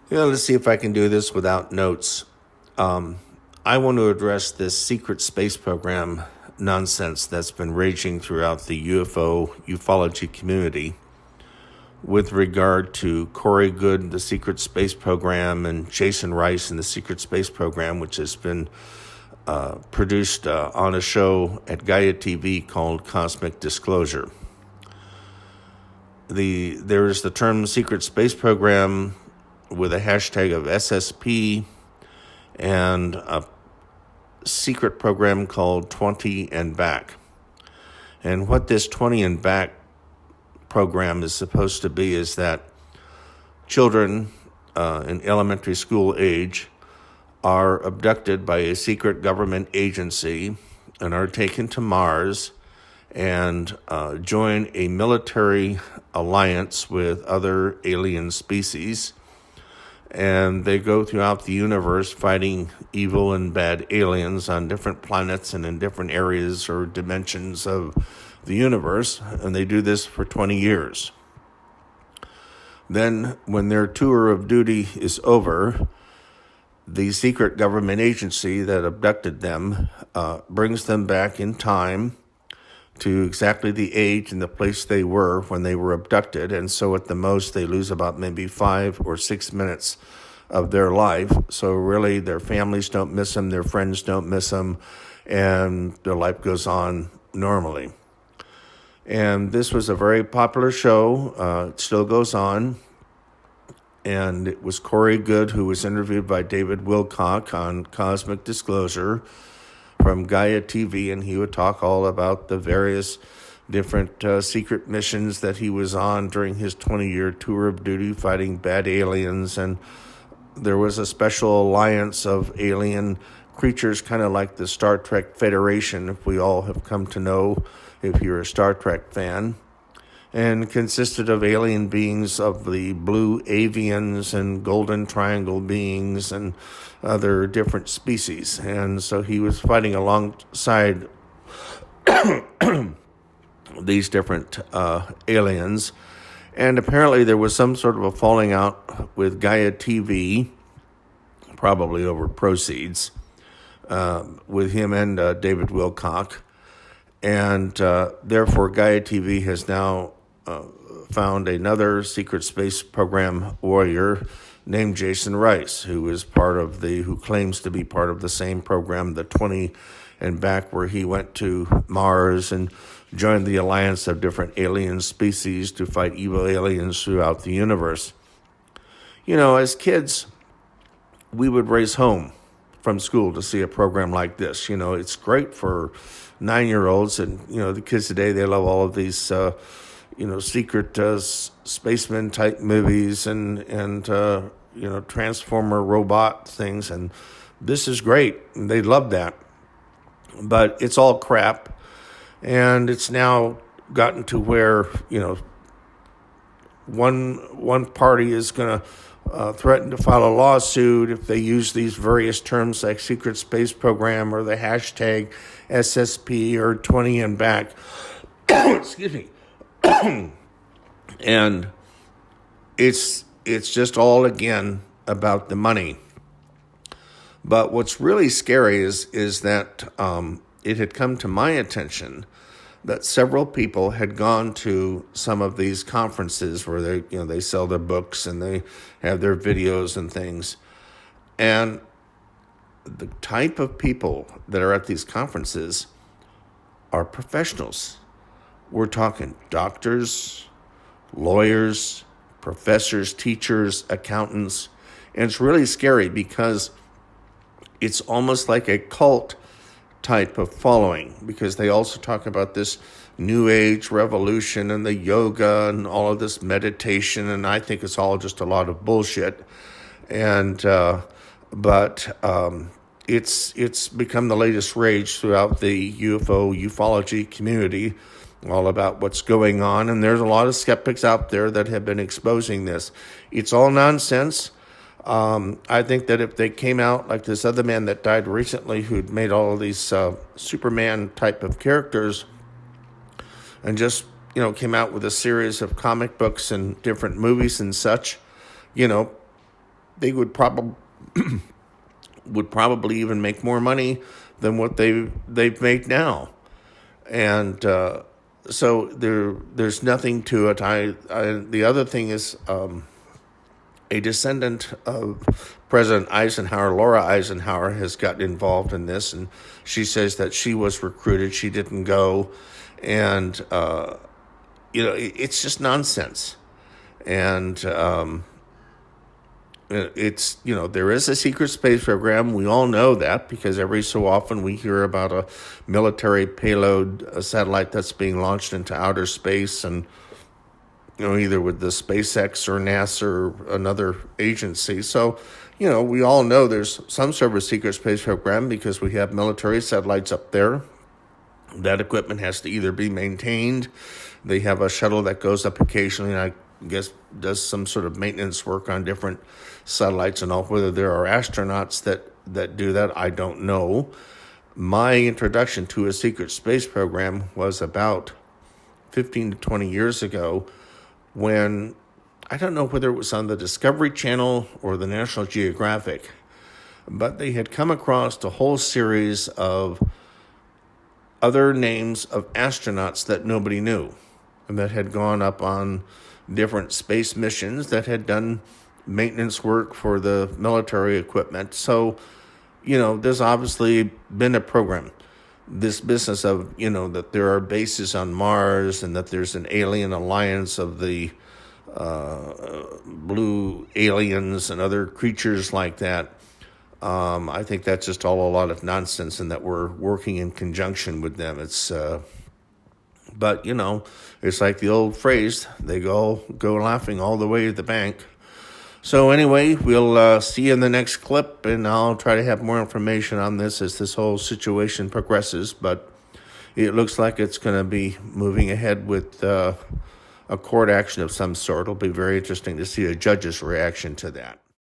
Let's see if I can do this without notes. I want to address this secret space program nonsense that's been raging throughout the ufology community with regard to Corey Goode, the secret space program, and Jason Rice and the secret space program, which has been produced on a show at Gaia TV called Cosmic Disclosure. There is the term secret space program with a hashtag of SSP and a secret program called 20 and Back. And what this 20 and Back program is supposed to be is that children in elementary school age are abducted by a secret government agency and are taken to Mars and join a military alliance with other alien species. And they go throughout the universe fighting evil and bad aliens on different planets and in different areas or dimensions of the universe. And they do this for 20 years. Then, when their tour of duty is over, the secret government agency that abducted them brings them back in time to exactly the age and the place they were when they were abducted. And so at the most, they lose about maybe 5 or 6 minutes of their life. So really, their families don't miss them, their friends don't miss them, and their life goes on normally. And this was a very popular show. It still goes on. And it was Corey Goode who was interviewed by David Wilcock on Cosmic Disclosure from Gaia TV, and he would talk all about the various different secret missions that he was on during his 20-year tour of duty fighting bad aliens. And there was a special alliance of alien creatures, kind of like the Star Trek Federation, if we all have come to know if you're a Star Trek fan, and consisted of alien beings of the blue avians and golden triangle beings and other different species. And so he was fighting alongside these different aliens. And apparently there was some sort of a falling out with Gaia TV, probably over proceeds, with him and David Wilcock. And therefore Gaia TV has now found another secret space program warrior named Jason Rice, who claims to be part of the same program, the 20 and Back, where he went to Mars and joined the alliance of different alien species to fight evil aliens throughout the universe. As kids, we would race home from school to see a program like this. It's great for 9-year-olds, and the kids today, they love all of these secret spaceman type movies and Transformer robot things. And this is great. And they love that. But it's all crap. And it's now gotten to where, one party is going to threaten to file a lawsuit if they use these various terms like secret space program or the hashtag SSP or 20 and Back. Excuse me. And it's just all, again, about the money. But what's really scary is that it had come to my attention that several people had gone to some of these conferences where they sell their books and they have their videos and things. And the type of people that are at these conferences are professionals. We're talking doctors, lawyers, professors, teachers, accountants. And it's really scary because it's almost like a cult type of following, because they also talk about this New Age revolution and the yoga and all of this meditation. And I think it's all just a lot of bullshit. And it's become the latest rage throughout the ufology community, all about what's going on. And there's a lot of skeptics out there that have been exposing this. It's all nonsense. I think that if they came out like this other man that died recently who'd made all of these Superman type of characters and just, came out with a series of comic books and different movies and such, they would probably even make more money than what they've made now. And so there's nothing to it. The other thing is, a descendant of President Eisenhower, Laura Eisenhower, has gotten involved in this, and she says that she was recruited, she didn't go, and it's just nonsense. And it's, there is a secret space program. We all know that because every so often we hear about a military payload, a satellite that's being launched into outer space, and either with the SpaceX or NASA or another agency. So, we all know there's some sort of a secret space program because we have military satellites up there. That equipment has to either be maintained. They have a shuttle that goes up occasionally, and I guess does some sort of maintenance work on different satellites and all. Whether there are astronauts that do that, I don't know. My introduction to a secret space program was about 15 to 20 years ago, when I don't know whether it was on the Discovery Channel or the National Geographic, but they had come across a whole series of other names of astronauts that nobody knew and that had gone up on different space missions, that had done maintenance work for the military equipment. So, there's obviously been a program. This business of, that there are bases on Mars and that there's an alien alliance of the blue aliens and other creatures like that. I think that's just all a lot of nonsense, and that we're working in conjunction with them. But it's like the old phrase, they go laughing all the way to the bank. So anyway, we'll see you in the next clip, and I'll try to have more information on this as this whole situation progresses. But it looks like it's going to be moving ahead with a court action of some sort. It'll be very interesting to see a judge's reaction to that.